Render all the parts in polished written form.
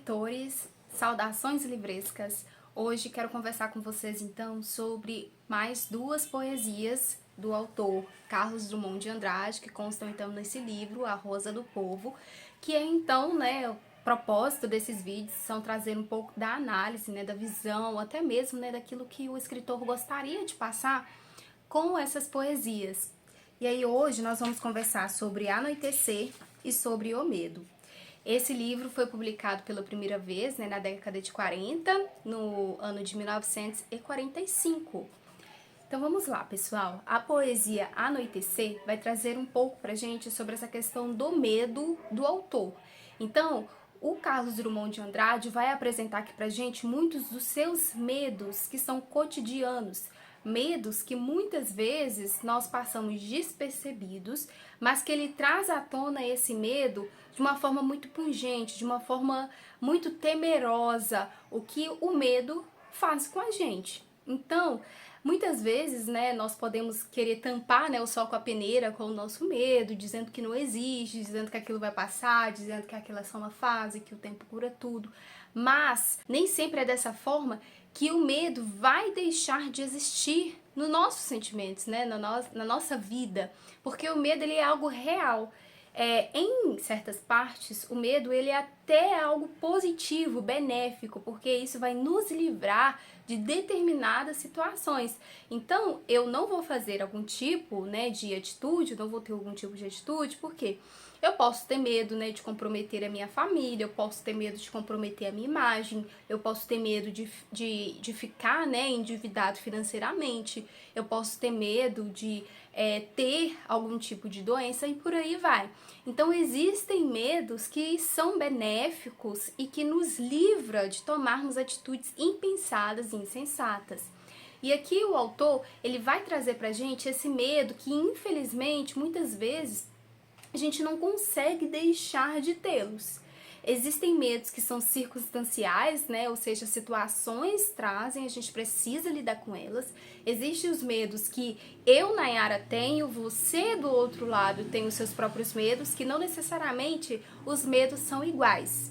leitores, saudações livrescas. Hoje quero conversar com vocês então sobre mais duas poesias do autor Carlos Drummond de Andrade, que constam então nesse livro, A Rosa do Povo, que é então, o propósito desses vídeos são trazer um pouco da análise, da visão, até mesmo, daquilo que o escritor gostaria de passar com essas poesias. E aí hoje nós vamos conversar sobre Anoitecer e sobre O Medo. Esse livro foi publicado pela primeira vez, na década de 40, no ano de 1945. Então vamos lá, pessoal. A poesia Anoitecer vai trazer um pouco pra gente sobre essa questão do medo do autor. Então, o Carlos Drummond de Andrade vai apresentar aqui pra gente muitos dos seus medos que são cotidianos, medos que muitas vezes nós passamos despercebidos, mas que ele traz à tona esse medo de uma forma muito pungente, de uma forma muito temerosa, o que o medo faz com a gente. Então, muitas vezes, nós podemos querer tampar, o sol com a peneira com o nosso medo, dizendo que não existe, dizendo que aquilo vai passar, dizendo que aquilo é só uma fase, que o tempo cura tudo. Mas nem sempre é dessa forma que o medo vai deixar de existir nos nossos sentimentos, na nossa vida, porque o medo ele é algo real. Em certas partes, o medo ele é até algo positivo, benéfico, porque isso vai nos livrar de determinadas situações. Então, eu não vou fazer algum tipo, de atitude, não vou ter algum tipo de atitude, porque eu posso ter medo, de comprometer a minha família, eu posso ter medo de comprometer a minha imagem, eu posso ter medo de ficar, endividado financeiramente, eu posso ter medo de ter algum tipo de doença e por aí vai. Então existem medos que são benéficos e que nos livra de tomarmos atitudes impensadas e insensatas. E aqui o autor, ele vai trazer pra gente esse medo que infelizmente muitas vezes a gente não consegue deixar de tê-los. Existem medos que são circunstanciais, ou seja, situações trazem, a gente precisa lidar com elas. Existem os medos que eu, Nayara, tenho, você do outro lado tem os seus próprios medos, que não necessariamente os medos são iguais.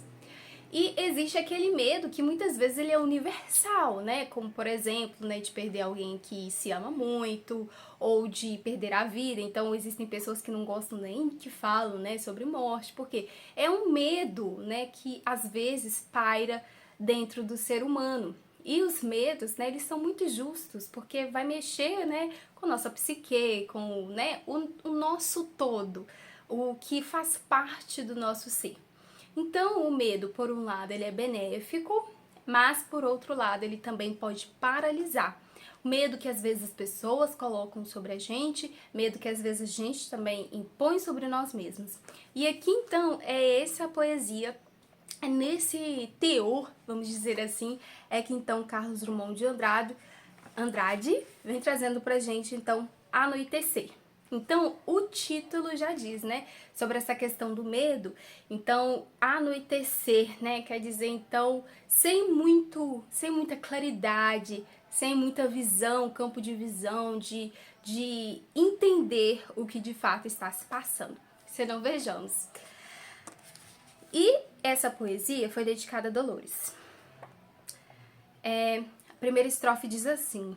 E existe aquele medo que muitas vezes ele é universal, como por exemplo, de perder alguém que se ama muito, ou de perder a vida. Então existem pessoas que não gostam nem que falam, sobre morte, porque é um medo, que às vezes paira dentro do ser humano. E os medos, eles são muito justos, porque vai mexer, com a nossa psique, com, o nosso todo, o que faz parte do nosso ser. Então, o medo, por um lado, ele é benéfico, mas, por outro lado, ele também pode paralisar. O medo que, às vezes, as pessoas colocam sobre a gente, medo que, às vezes, a gente também impõe sobre nós mesmos. E aqui, então, é essa poesia, é nesse teor, vamos dizer assim, é que, então, Carlos Drummond de Andrade vem trazendo pra gente, então, Anoitecer. Então, o título já diz, sobre essa questão do medo. Então, anoitecer, quer dizer, então, sem muita claridade, sem muita visão, campo de visão, de entender o que de fato está se passando. Se não, vejamos. E essa poesia foi dedicada a Dolores. A primeira estrofe diz assim: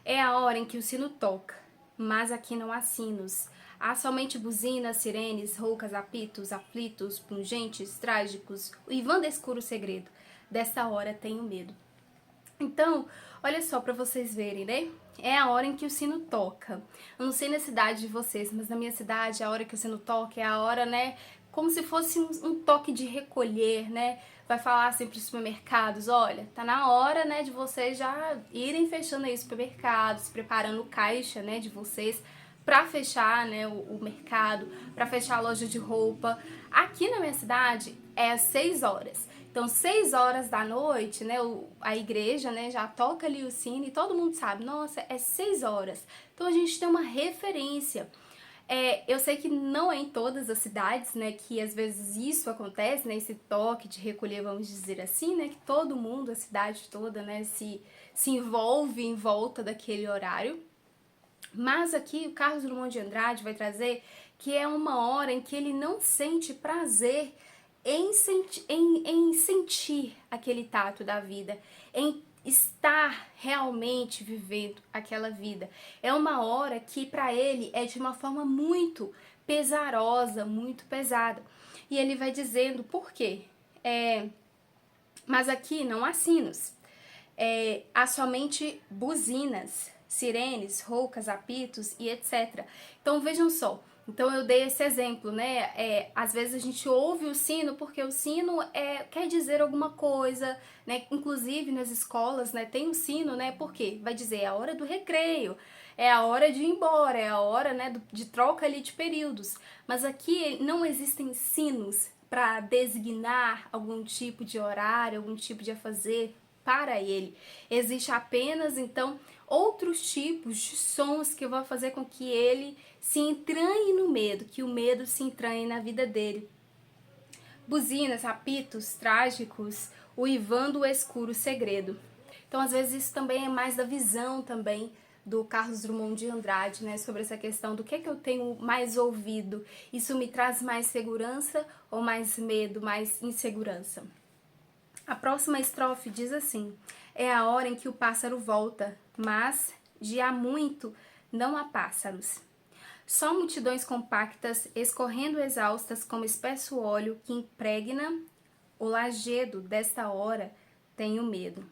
é a hora em que o sino toca, mas aqui não há sinos. Há somente buzinas, sirenes, roucas, apitos, aflitos, pungentes, trágicos, o Ivan escuro segredo. Dessa hora tenho medo. Então, olha só pra vocês verem, É a hora em que o sino toca. Eu não sei na cidade de vocês, mas na minha cidade, a hora que o sino toca é a hora, como se fosse um toque de recolher, Vai falar assim pros supermercados: olha, tá na hora, de vocês já irem fechando aí os supermercados, preparando o caixa, de vocês pra fechar, o mercado, pra fechar a loja de roupa. Aqui na minha cidade é às 6 horas. Então, 6 horas da noite, a igreja, já toca ali o sino e todo mundo sabe, nossa, é 6 horas. Então, a gente tem uma referência. Eu sei que não é em todas as cidades, que às vezes isso acontece, esse toque de recolher, vamos dizer assim, que todo mundo, a cidade toda, se envolve em volta daquele horário. Mas aqui o Carlos Drummond de Andrade vai trazer que é uma hora em que ele não sente prazer em sentir aquele tato da vida, em estar realmente vivendo aquela vida. É uma hora que para ele é de uma forma muito pesarosa, muito pesada. E ele vai dizendo por quê? Mas aqui não há sinos, há somente buzinas, sirenes, roucas, apitos e etc. Então vejam só, então eu dei esse exemplo, né? Às vezes a gente ouve o sino porque o sino quer dizer alguma coisa, né? Inclusive nas escolas, né, tem o sino, né? Porque vai dizer é a hora do recreio, é a hora de ir embora, é a hora, né, de troca ali de períodos. Mas aqui não existem sinos para designar algum tipo de horário, algum tipo de afazer para ele. Existe apenas, então, outros tipos de sons que vão fazer com que ele se entranhe no medo, que o medo se entranhe na vida dele. Buzinas, apitos trágicos, uivando o escuro segredo. Então, às vezes, isso também é mais da visão também do Carlos Drummond de Andrade, né, sobre essa questão do que eu tenho mais ouvido. Isso me traz mais segurança ou mais medo, mais insegurança? A próxima estrofe diz assim: é a hora em que o pássaro volta, mas de há muito não há pássaros. Só multidões compactas, escorrendo exaustas como espesso óleo que impregna o lajedo desta hora, tenho medo.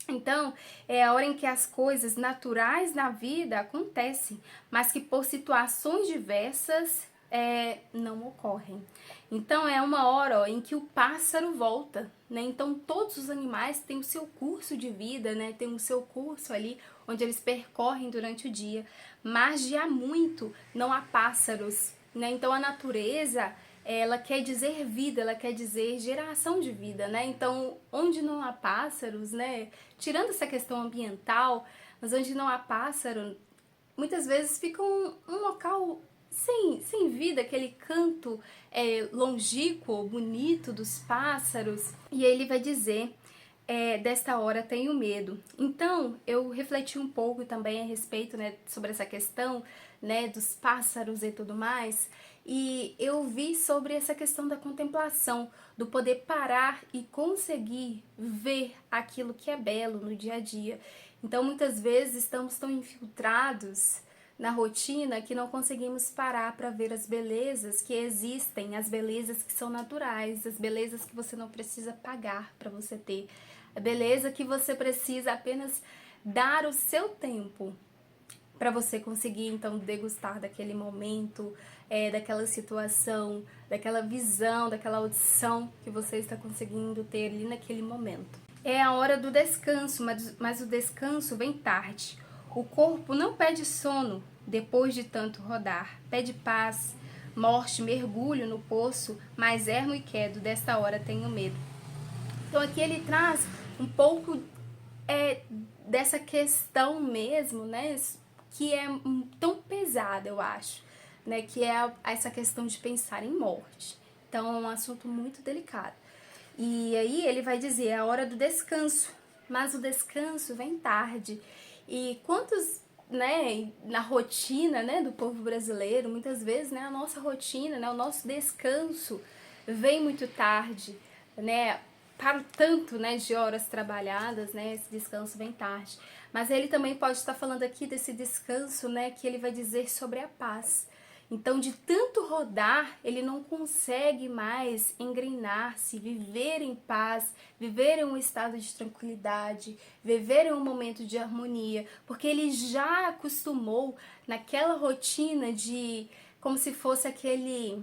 Então, é a hora em que as coisas naturais na vida acontecem, mas que por situações diversas não ocorrem. Então, é uma hora em que o pássaro volta, né? Então, todos os animais têm o seu curso de vida, né? Tem o seu curso ali, onde eles percorrem durante o dia. Mas de há muito não há pássaros, né? Então, a natureza, ela quer dizer vida, ela quer dizer geração de vida, né? Então, onde não há pássaros, né? Tirando essa questão ambiental, mas onde não há pássaro, muitas vezes fica um local sem vida, aquele canto longínquo, bonito dos pássaros. E ele vai dizer, desta hora tenho medo. Então, eu refleti um pouco também a respeito, né, sobre essa questão, né, dos pássaros e tudo mais, e eu vi sobre essa questão da contemplação, do poder parar e conseguir ver aquilo que é belo no dia a dia. Então, muitas vezes estamos tão infiltrados na rotina que não conseguimos parar para ver as belezas que existem, as belezas que são naturais, as belezas que você não precisa pagar para você ter, a beleza que você precisa apenas dar o seu tempo para você conseguir então degustar daquele momento, daquela situação, daquela visão, daquela audição que você está conseguindo ter ali naquele momento. É a hora do descanso, mas o descanso vem tarde. O corpo não pede sono depois de tanto rodar, pede paz, morte, mergulho no poço, mas ermo e quedo, desta hora tenho medo. Então aqui ele traz um pouco dessa questão mesmo, né, que é tão pesada, eu acho, né, que é essa questão de pensar em morte. Então é um assunto muito delicado. E aí ele vai dizer, é a hora do descanso, mas o descanso vem tarde. E quantos, né, na rotina, né, do povo brasileiro, muitas vezes, né, a nossa rotina, né, o nosso descanso vem muito tarde, né, para o tanto, né, de horas trabalhadas, né, esse descanso vem tarde. Mas ele também pode estar falando aqui desse descanso, né, que ele vai dizer sobre a paz. Então, de tanto rodar, ele não consegue mais engrenar-se, viver em paz, viver em um estado de tranquilidade, viver em um momento de harmonia, porque ele já acostumou naquela rotina de, como se fosse aquele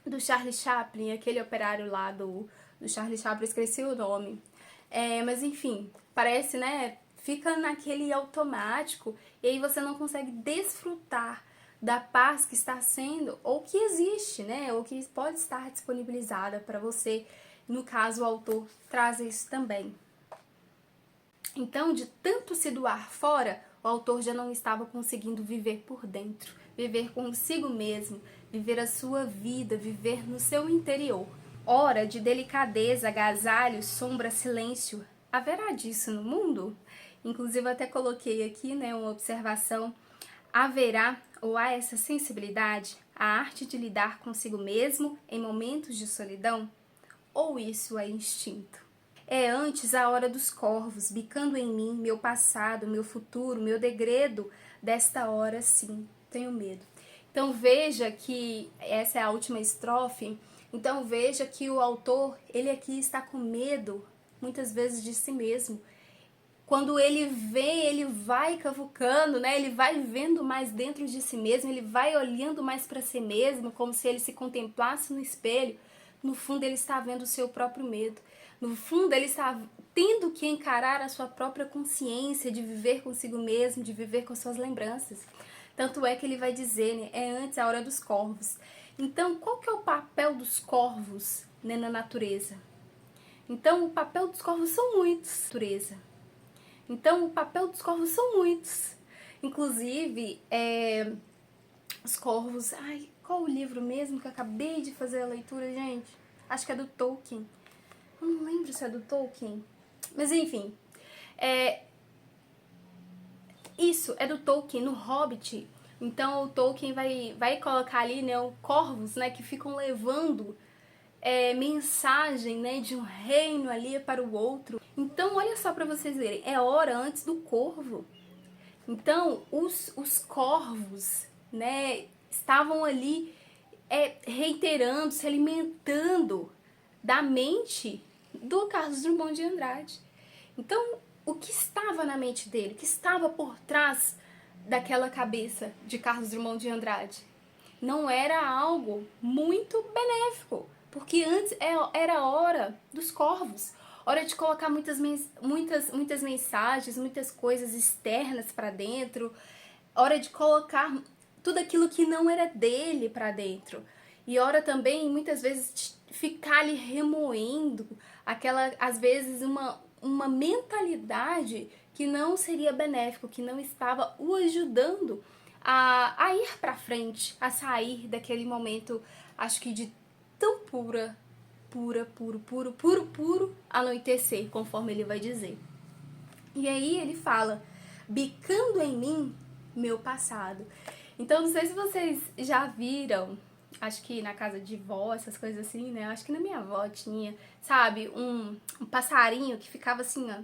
do Charlie Chaplin, aquele operário lá do Charlie Chaplin, esqueci o nome. Mas enfim, parece, né? Fica naquele automático e aí você não consegue desfrutar da paz que está sendo ou que existe, né? Ou que pode estar disponibilizada para você. No caso, o autor traz isso também. Então, de tanto se doar fora, o autor já não estava conseguindo viver por dentro, viver consigo mesmo, viver a sua vida, viver no seu interior. Hora de delicadeza, agasalho, sombra, silêncio. Haverá disso no mundo? Inclusive, eu até coloquei aqui, né, uma observação. Haverá ou há essa sensibilidade, a arte de lidar consigo mesmo em momentos de solidão? Ou isso é instinto? É antes a hora dos corvos, bicando em mim meu passado, meu futuro, meu degredo, desta hora sim, tenho medo. Então veja que essa é a última estrofe, então veja que o autor, ele aqui está com medo, muitas vezes de si mesmo. Quando ele vê, ele vai cavucando, né? Ele vai vendo mais dentro de si mesmo, ele vai olhando mais para si mesmo, como se ele se contemplasse no espelho. No fundo, ele está vendo o seu próprio medo. No fundo, ele está tendo que encarar a sua própria consciência de viver consigo mesmo, de viver com suas lembranças. Tanto é que ele vai dizer, né? É antes a hora dos corvos. Então, qual que é o papel dos corvos, né, na natureza? Então, o papel dos corvos são muitos, natureza. Então, o papel dos corvos são muitos. Inclusive, os corvos... Ai, qual o livro mesmo que eu acabei de fazer a leitura, gente? Acho que é do Tolkien. Eu não lembro se é do Tolkien. Mas, enfim. Isso, é do Tolkien, no Hobbit. Então, o Tolkien vai colocar ali, né, corvos, né, que ficam levando mensagem, né, de um reino ali para o outro. Então, olha só para vocês verem, é hora antes do corvo. Então, os corvos, né, estavam ali reiterando, se alimentando da mente do Carlos Drummond de Andrade. Então, o que estava na mente dele? O que estava por trás daquela cabeça de Carlos Drummond de Andrade? Não era algo muito benéfico, porque antes era hora dos corvos, hora de colocar muitas mensagens, muitas coisas externas para dentro, hora de colocar tudo aquilo que não era dele para dentro. E hora também, muitas vezes, ficar ali remoendo aquela, às vezes, uma mentalidade que não seria benéfico, que não estava o ajudando a ir para frente, a sair daquele momento, acho que de tão puro anoitecer, conforme ele vai dizer. E aí ele fala, bicando em mim meu passado. Então, não sei se vocês já viram, acho que na casa de vó, essas coisas assim, né? Acho que na minha avó tinha, sabe, um passarinho que ficava assim, ó,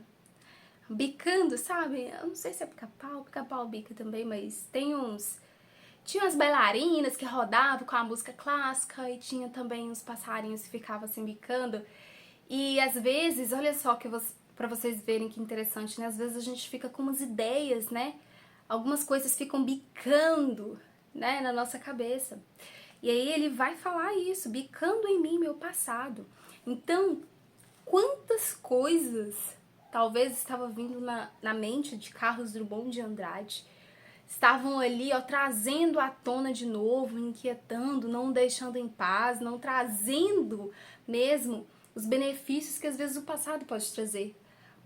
bicando, sabe? Eu não sei se é pica-pau bica também, mas tem uns... Tinha umas bailarinas que rodavam com a música clássica e tinha também uns passarinhos que ficavam assim bicando. E às vezes, olha só que pra vocês verem que interessante, né? Às vezes a gente fica com umas ideias, né? Algumas coisas ficam bicando, né, na nossa cabeça. E aí ele vai falar isso, bicando em mim meu passado. Então, quantas coisas talvez estava vindo na mente de Carlos Drummond de Andrade, estavam ali, ó, trazendo à tona de novo, inquietando, não deixando em paz, não trazendo mesmo os benefícios que às vezes o passado pode trazer.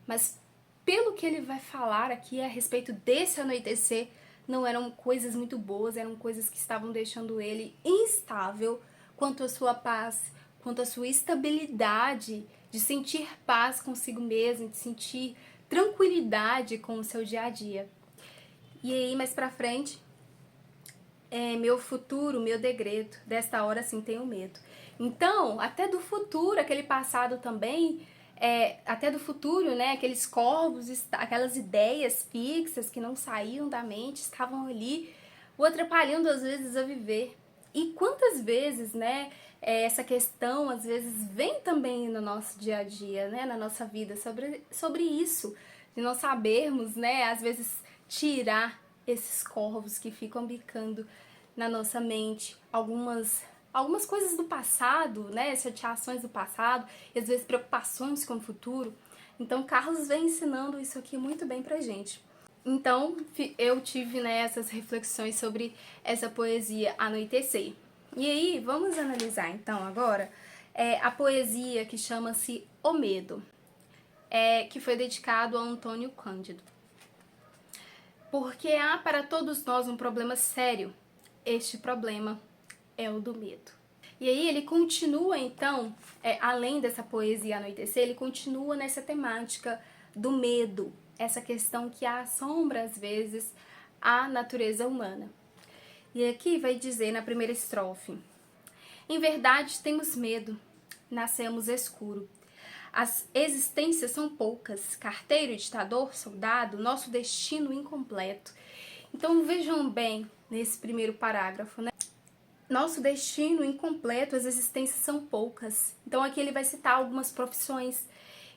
Mas pelo que ele vai falar aqui a respeito desse anoitecer, não eram coisas muito boas, eram coisas que estavam deixando ele instável quanto à sua paz, quanto à sua estabilidade, de sentir paz consigo mesmo, de sentir tranquilidade com o seu dia a dia. E aí, mais pra frente, meu futuro, meu degredo, desta hora sim tenho medo. Então, até do futuro, aquele passado também, até do futuro, né, aqueles corvos, aquelas ideias fixas que não saíam da mente, estavam ali, o atrapalhando às vezes a viver. E quantas vezes, né, essa questão às vezes vem também no nosso dia a dia, né, na nossa vida, sobre isso, de não sabermos, né, às vezes tirar esses corvos que ficam bicando na nossa mente, algumas coisas do passado, né, chateações do passado, e às vezes preocupações com o futuro. Então, Carlos vem ensinando isso aqui muito bem pra gente. Então, eu tive, né, essas reflexões sobre essa poesia Anoitecer. E aí, vamos analisar então agora a poesia que chama-se O Medo, que foi dedicado a Antônio Cândido. Porque há para todos nós um problema sério. Este problema é o do medo. E aí ele continua então, além dessa poesia Anoitecer, ele continua nessa temática do medo, essa questão que assombra às vezes a natureza humana. E aqui vai dizer na primeira estrofe: em verdade temos medo, nascemos escuro. As existências são poucas, carteiro, ditador, soldado, nosso destino incompleto. Então vejam bem nesse primeiro parágrafo, né? Nosso destino incompleto, as existências são poucas. Então aqui ele vai citar algumas profissões.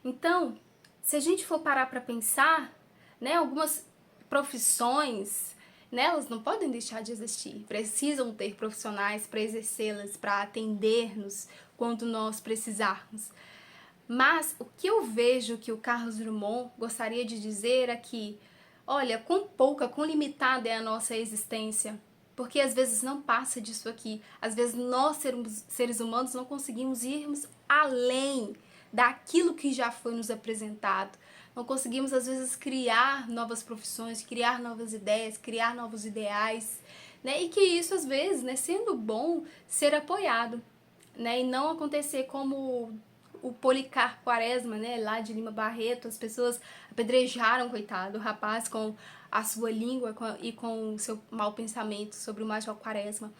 Então, se a gente for parar para pensar, né, algumas profissões, né, elas não podem deixar de existir. Precisam ter profissionais para exercê-las, para atender-nos quando nós precisarmos. Mas o que eu vejo que o Carlos Drummond gostaria de dizer é que, olha, quão pouca, quão limitada é a nossa existência. Porque às vezes não passa disso aqui. Às vezes nós, seres humanos, não conseguimos irmos além daquilo que já foi nos apresentado. Não conseguimos, às vezes, criar novas profissões, criar novas ideias, criar novos ideais, né? E que isso, às vezes, né, sendo bom, ser apoiado, né? E não acontecer como o Policarpo Quaresma, né, lá de Lima Barreto. As pessoas apedrejaram, coitado, o rapaz com a sua língua e com o seu mau pensamento sobre o Major Quaresma.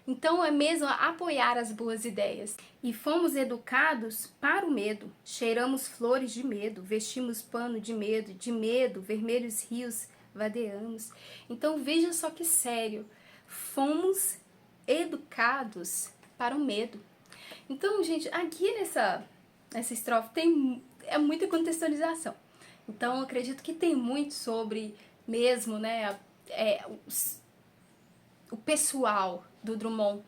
Então é mesmo apoiar as boas ideias. E fomos educados para o medo. Cheiramos flores de medo, vestimos pano de medo, vermelhos rios vadeamos. Então veja só que sério. Fomos educados para o medo. Então, gente, aqui nessa estrofe é muita contextualização. Então, eu acredito que tem muito sobre mesmo, né, o pessoal do Drummond.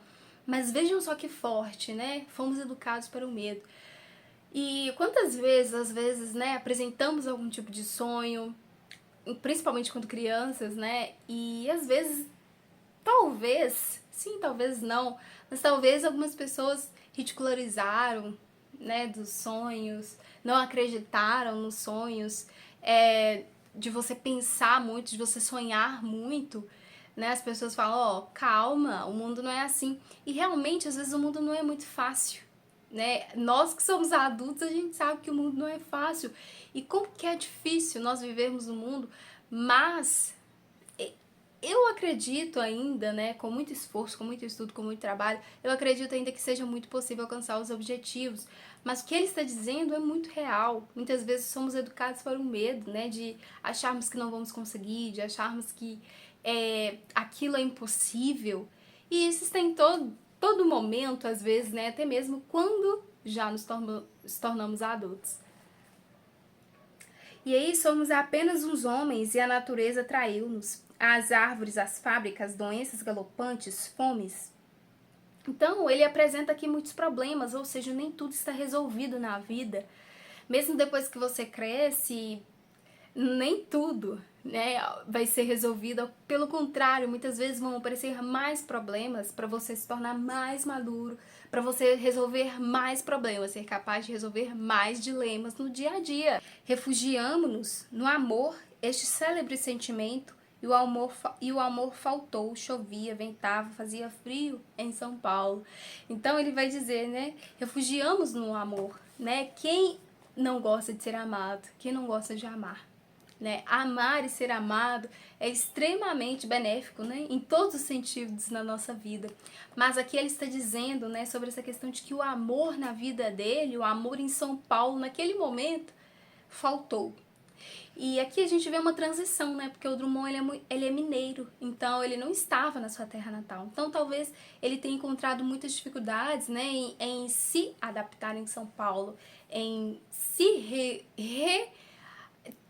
Mas vejam só que forte, né? Fomos educados para o medo. E quantas vezes, às vezes, né, apresentamos algum tipo de sonho, principalmente quando crianças, né? E às vezes, talvez, sim, talvez não, mas talvez algumas pessoas ridicularizaram, né, dos sonhos, não acreditaram nos sonhos, de você pensar muito, de você sonhar muito, né? As pessoas falam, ó, calma, o mundo não é assim. E realmente, às vezes, o mundo não é muito fácil, né? Nós que somos adultos, a gente sabe que o mundo não é fácil. E como que é difícil nós vivermos no mundo, mas eu acredito ainda, né, com muito esforço, com muito estudo, com muito trabalho, eu acredito ainda que seja muito possível alcançar os objetivos. Mas o que ele está dizendo é muito real. Muitas vezes somos educados para o medo, né, de acharmos que não vamos conseguir, de acharmos que aquilo é impossível. E isso está em todo momento, às vezes, né, até mesmo quando já nos tornamos adultos. E aí somos apenas uns homens e a natureza traiu-nos. As árvores, as fábricas, doenças galopantes, fomes. Então, ele apresenta aqui muitos problemas, ou seja, nem tudo está resolvido na vida. Mesmo depois que você cresce, nem tudo, né, vai ser resolvido. Pelo contrário, muitas vezes vão aparecer mais problemas para você se tornar mais maduro, para você resolver mais problemas, ser capaz de resolver mais dilemas no dia a dia. Refugiamo-nos no amor, este célebre sentimento. E o amor faltou, chovia, ventava, fazia frio em São Paulo. Então ele vai dizer, né, refugiamos no amor, né? Quem não gosta de ser amado? Quem não gosta de amar? Né? Amar e ser amado é extremamente benéfico, né? Em todos os sentidos na nossa vida. Mas aqui ele está dizendo, né, sobre essa questão de que o amor na vida dele, o amor em São Paulo, naquele momento, faltou. E aqui a gente vê uma transição, né? Porque o Drummond ele é mineiro, então ele não estava na sua terra natal. Então talvez ele tenha encontrado muitas dificuldades, né, em se adaptar em São Paulo, em se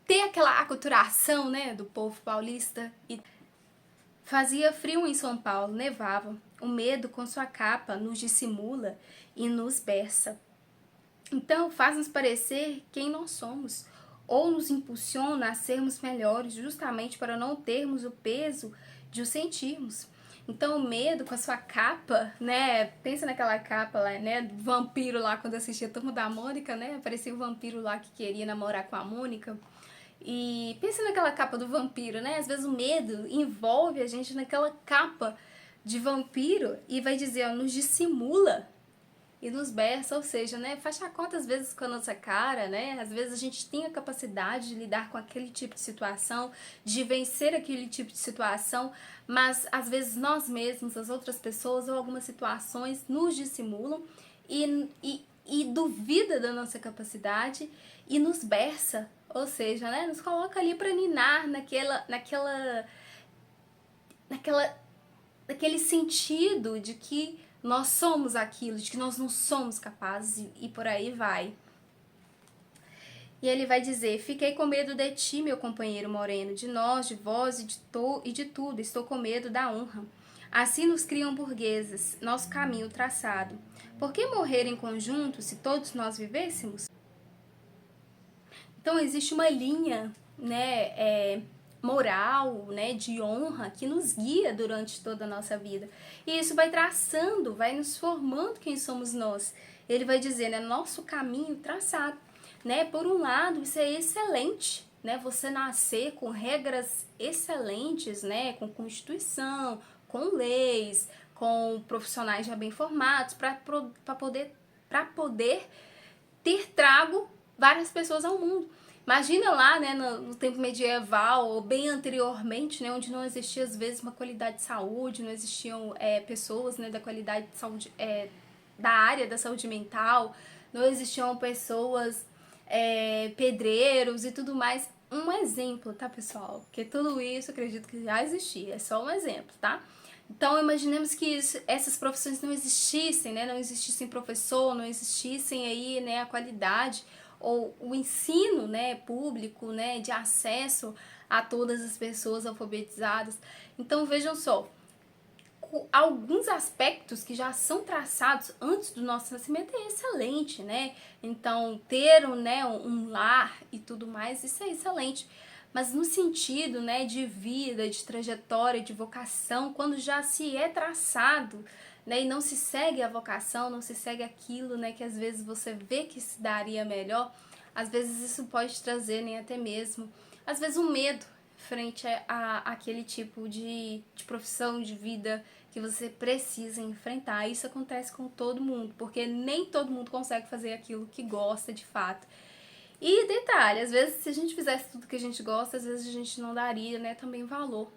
ter aquela aculturação, né, do povo paulista. E fazia frio em São Paulo, nevava. O medo com sua capa nos dissimula e nos berça. Então faz-nos parecer quem nós somos, ou nos impulsiona a sermos melhores, justamente para não termos o peso de o sentirmos. Então o medo com a sua capa, né, pensa naquela capa lá, né, do vampiro lá, quando assistia a Turma da Mônica, né, aparecia o vampiro lá que queria namorar com a Mônica. E pensa naquela capa do vampiro, né, às vezes o medo envolve a gente naquela capa de vampiro e vai dizer, ó, nos dissimula e nos berça, ou seja, né, faz chacota às vezes com a nossa cara, né, às vezes a gente tem a capacidade de lidar com aquele tipo de situação, de vencer aquele tipo de situação, mas às vezes nós mesmos, as outras pessoas ou algumas situações nos dissimulam e duvida da nossa capacidade e nos berça, ou seja, né, nos coloca ali para ninar naquele sentido de que nós somos aquilo, de que nós não somos capazes e por aí vai. E ele vai dizer: fiquei com medo de ti, meu companheiro moreno, de nós, de vós e de tudo, estou com medo da honra. Assim nos criam burgueses, nosso caminho traçado. Por que morrer em conjunto se todos nós vivêssemos? Então existe uma linha, né, moral, né, de honra que nos guia durante toda a nossa vida. E isso vai traçando, vai nos formando quem somos nós. Ele vai dizer, né, nosso caminho traçado, né? Por um lado, isso é excelente, né? Você nascer com regras excelentes, né, com constituição, com leis, com profissionais já bem formados para poder ter trago várias pessoas ao mundo. Imagina lá, né, no tempo medieval, ou bem anteriormente, né, onde não existia às vezes uma qualidade de saúde, não existiam pessoas, né, da qualidade de saúde, da área da saúde mental, não existiam pessoas, pedreiros e tudo mais. Um exemplo, tá, pessoal? Porque tudo isso acredito que já existia, é só um exemplo, tá? Então, imaginemos que essas profissões não existissem, né? Não existissem professor, não existissem aí, né, a qualidade ou o ensino, né, público, né, de acesso a todas as pessoas alfabetizadas. Então, vejam só, alguns aspectos que já são traçados antes do nosso nascimento é excelente, né? Então, ter um lar e tudo mais, isso é excelente. Mas no sentido, né, de vida, de trajetória, de vocação, quando já se é traçado, né, e não se segue a vocação, não se segue aquilo, né, que às vezes você vê que se daria melhor, às vezes isso pode trazer, nem até mesmo, às vezes um medo frente a aquele tipo de profissão, de vida que você precisa enfrentar. Isso acontece com todo mundo, porque nem todo mundo consegue fazer aquilo que gosta de fato. E detalhe, às vezes se a gente fizesse tudo que a gente gosta, às vezes a gente não daria, né, também valor.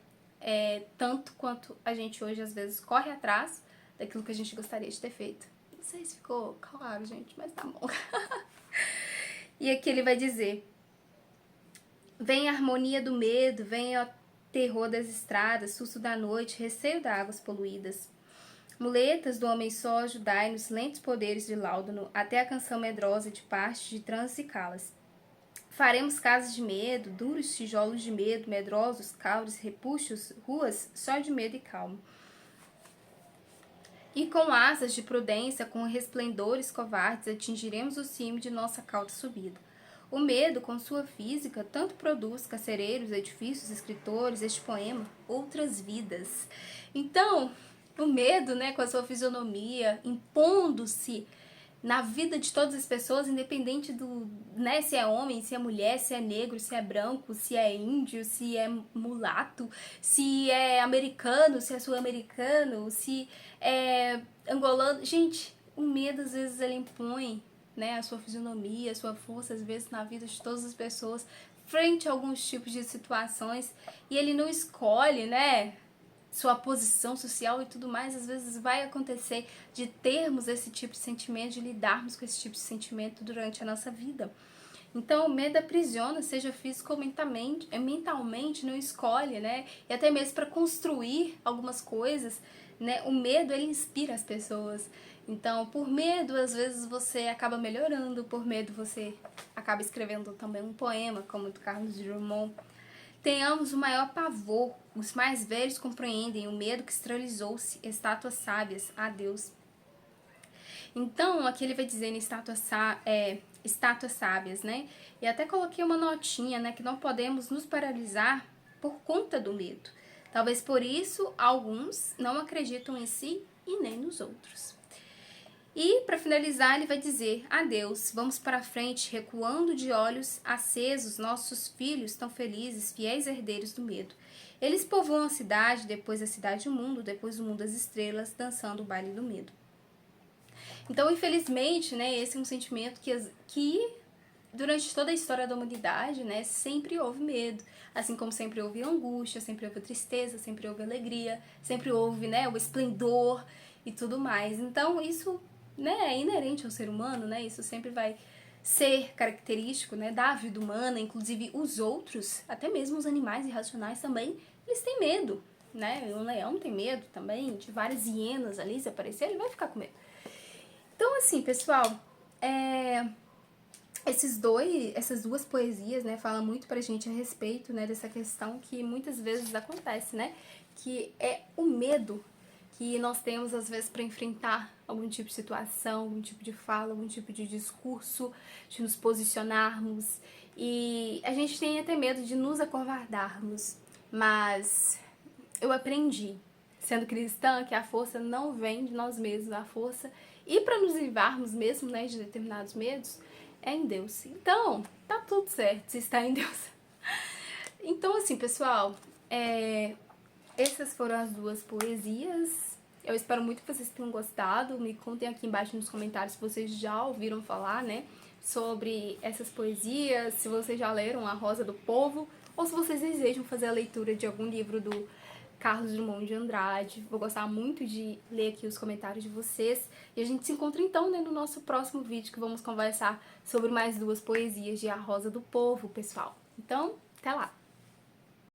Tanto quanto a gente hoje às vezes corre atrás daquilo que a gente gostaria de ter feito. Não sei se ficou claro, gente, mas tá bom. E aqui ele vai dizer: vem a harmonia do medo, vem o terror das estradas, susto da noite, receio das águas poluídas. Muletas do homem só, ajudai-nos, lentos poderes de Láudano, até a canção medrosa de parte de trans e calas. Faremos casas de medo, duros tijolos de medo, medrosos, cauros, repuxos, ruas só de medo e calmo. E com asas de prudência, com resplendores covardes, atingiremos o cimo de nossa cauda subida. O medo, com sua física, tanto produz carcereiros, edifícios, escritores, este poema, outras vidas. Então, o medo, né, com a sua fisionomia, impondo-se na vida de todas as pessoas, independente do, né, se é homem, se é mulher, se é negro, se é branco, se é índio, se é mulato, se é americano, se é sul-americano, se é angolano. Gente, o medo às vezes ele impõe, né, a sua fisionomia, a sua força, às vezes na vida de todas as pessoas, frente a alguns tipos de situações, e ele não escolhe, né, sua posição social e tudo mais. Às vezes vai acontecer de termos esse tipo de sentimento, de lidarmos com esse tipo de sentimento durante a nossa vida. Então, o medo aprisiona, seja físico ou mentalmente, não escolhe, né? E até mesmo para construir algumas coisas, né? O medo, ele inspira as pessoas. Então, por medo, às vezes você acaba melhorando, por medo você acaba escrevendo também um poema, como o do Carlos Drummond. Tenhamos o maior pavor, os mais velhos compreendem o medo que esterilizou-se, estátuas sábias, adeus. Então, aqui ele vai dizer em estátuas sábias, né? E até coloquei uma notinha, né? Que não podemos nos paralisar por conta do medo. Talvez por isso alguns não acreditam em si e nem nos outros. E, para finalizar, ele vai dizer: adeus, vamos para frente, recuando de olhos acesos, nossos filhos tão felizes, fiéis herdeiros do medo. Eles povoam a cidade, depois a cidade o mundo, depois o mundo as estrelas, dançando o baile do medo. Então, infelizmente, né, esse é um sentimento que durante toda a história da humanidade, né, sempre houve medo. Assim como sempre houve angústia, sempre houve tristeza, sempre houve alegria, sempre houve, né, o esplendor e tudo mais. Então, isso, né, é inerente ao ser humano, né, isso sempre vai ser característico, né, da vida humana. Inclusive os outros, até mesmo os animais irracionais também, eles têm medo, né? Um leão tem medo também, de várias hienas ali, se aparecer, ele vai ficar com medo. Então, assim, pessoal, essas duas poesias, né, falam muito pra gente a respeito, né, dessa questão que muitas vezes acontece, né, que é o medo que nós temos às vezes para enfrentar algum tipo de situação, algum tipo de fala, algum tipo de discurso, de nos posicionarmos, e a gente tem até medo de nos acovardarmos, mas eu aprendi, sendo cristã, que a força não vem de nós mesmos, a força, e para nos livrarmos mesmo, né, de determinados medos, é em Deus. Então, tá tudo certo se está em Deus. Então, assim, pessoal, essas foram as duas poesias. Eu espero muito que vocês tenham gostado. Me contem aqui embaixo nos comentários se vocês já ouviram falar, né, sobre essas poesias, se vocês já leram A Rosa do Povo, ou se vocês desejam fazer a leitura de algum livro do Carlos Drummond de Andrade. Vou gostar muito de ler aqui os comentários de vocês. E a gente se encontra então, né, no nosso próximo vídeo, que vamos conversar sobre mais duas poesias de A Rosa do Povo, pessoal. Então, até lá!